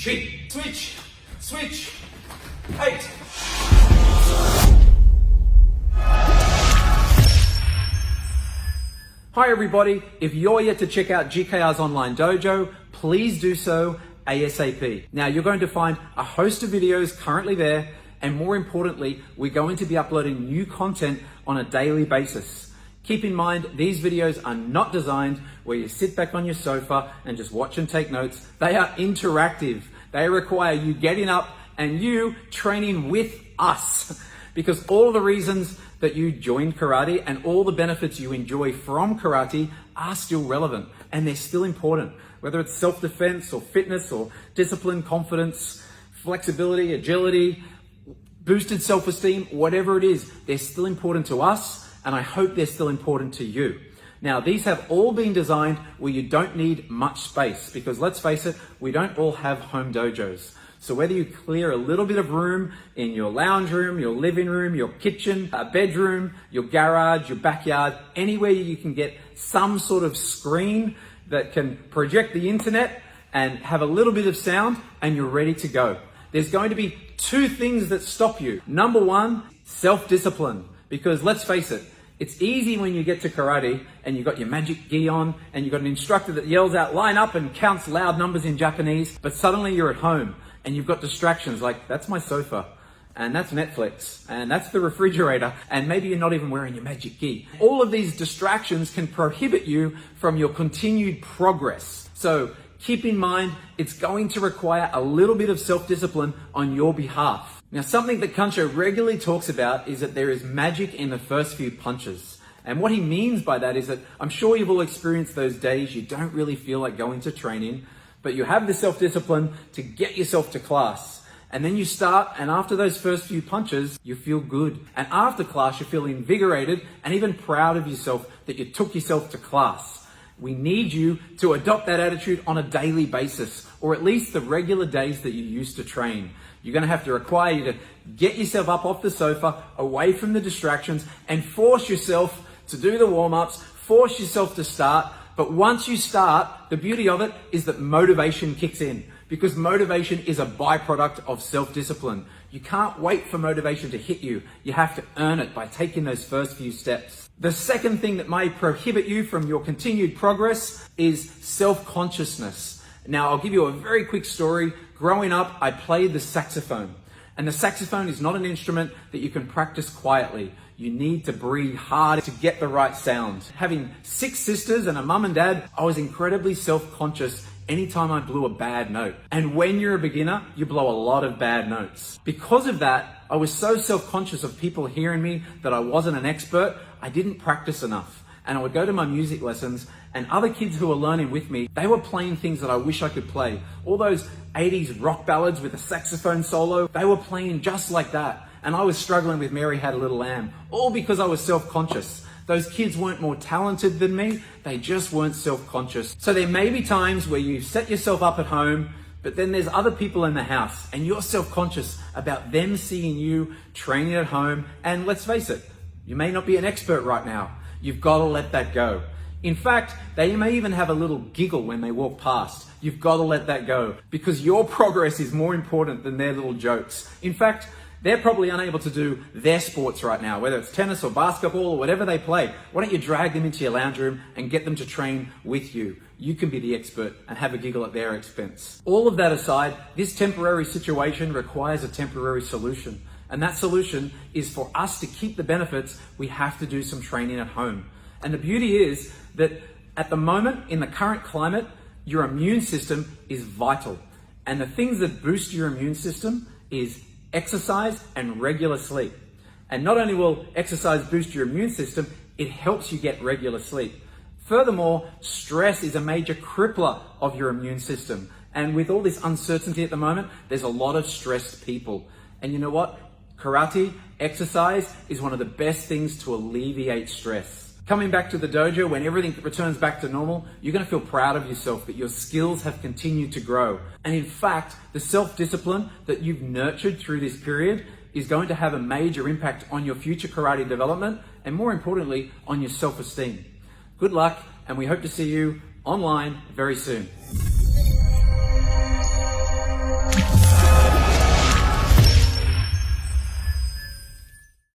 Sheet, switch, switch, 8. Hi everybody, if you're yet to check out GKR's Online Dojo, please do so ASAP. Now you're going to find a host of videos currently there, and more importantly, we're going to be uploading new content on a daily basis. Keep in mind, these videos are not designed where you sit back on your sofa and just watch and take notes. They are interactive. They require you getting up and you training with us. Because all the reasons that you joined karate and all the benefits you enjoy from karate are still relevant and they're still important. Whether it's self-defense or fitness or discipline, confidence, flexibility, agility, boosted self-esteem, whatever it is, they're still important to us, and I hope they're still important to you. Now, these have all been designed where you don't need much space, because let's face it, we don't all have home dojos. So whether you clear a little bit of room in your lounge room, your living room, your kitchen, a bedroom, your garage, your backyard, anywhere you can get some sort of screen that can project the internet and have a little bit of sound, and you're ready to go. There's going to be two things that stop you. Number one, self-discipline. Because let's face it, it's easy when you get to karate and you've got your magic gi on and you've got an instructor that yells out, line up, and counts loud numbers in Japanese, but suddenly you're at home and you've got distractions like, that's my sofa, and that's Netflix, and that's the refrigerator, and maybe you're not even wearing your magic gi. All of these distractions can prohibit you from your continued progress. So keep in mind, it's going to require a little bit of self-discipline on your behalf. Now, something that Kancho regularly talks about is that there is magic in the first few punches. And what he means by that is that I'm sure you've all experienced those days you don't really feel like going to training, but you have the self-discipline to get yourself to class. And then you start, and after those first few punches, you feel good. And after class, you feel invigorated and even proud of yourself that you took yourself to class. We need you to adopt that attitude on a daily basis, or at least the regular days that you used to train. You're going to have to require you to get yourself up off the sofa, away from the distractions, and force yourself to do the warm-ups, force yourself to start. But once you start, the beauty of it is that motivation kicks in, because motivation is a byproduct of self-discipline. You can't wait for motivation to hit you. You have to earn it by taking those first few steps. The second thing that may prohibit you from your continued progress is self-consciousness. Now, I'll give you a very quick story. Growing up, I played the saxophone. And the saxophone is not an instrument that you can practice quietly. You need to breathe hard to get the right sound. Having 6 sisters and a mum and dad, I was incredibly self-conscious anytime I blew a bad note. And when you're a beginner, you blow a lot of bad notes. Because of that, I was so self-conscious of people hearing me that I wasn't an expert, I didn't practice enough. And I would go to my music lessons, and other kids who were learning with me, they were playing things that I wish I could play. All those 80s rock ballads with a saxophone solo, they were playing just like that. And I was struggling with Mary Had a Little Lamb, all because I was self-conscious. Those kids weren't more talented than me, they just weren't self-conscious. So there may be times where you set yourself up at home, but then there's other people in the house, and you're self-conscious about them seeing you training at home. And let's face it, you may not be an expert right now. You've got to let that go. In fact, they may even have a little giggle when they walk past. You've got to let that go, because your progress is more important than their little jokes. In fact, they're probably unable to do their sports right now, whether it's tennis or basketball or whatever they play. Why don't you drag them into your lounge room and get them to train with you? You can be the expert and have a giggle at their expense. All of that aside, this temporary situation requires a temporary solution. And that solution is for us to keep the benefits, we have to do some training at home. And the beauty is that at the moment, in the current climate, your immune system is vital. And the things that boost your immune system is exercise and regular sleep. And not only will exercise boost your immune system, it helps you get regular sleep. Furthermore, stress is a major crippler of your immune system. And with all this uncertainty at the moment, there's a lot of stressed people. And you know what? Karate, exercise, is one of the best things to alleviate stress. Coming back to the dojo, when everything returns back to normal, you're going to feel proud of yourself that your skills have continued to grow. And in fact, the self-discipline that you've nurtured through this period is going to have a major impact on your future karate development, and more importantly, on your self-esteem. Good luck, and we hope to see you online very soon.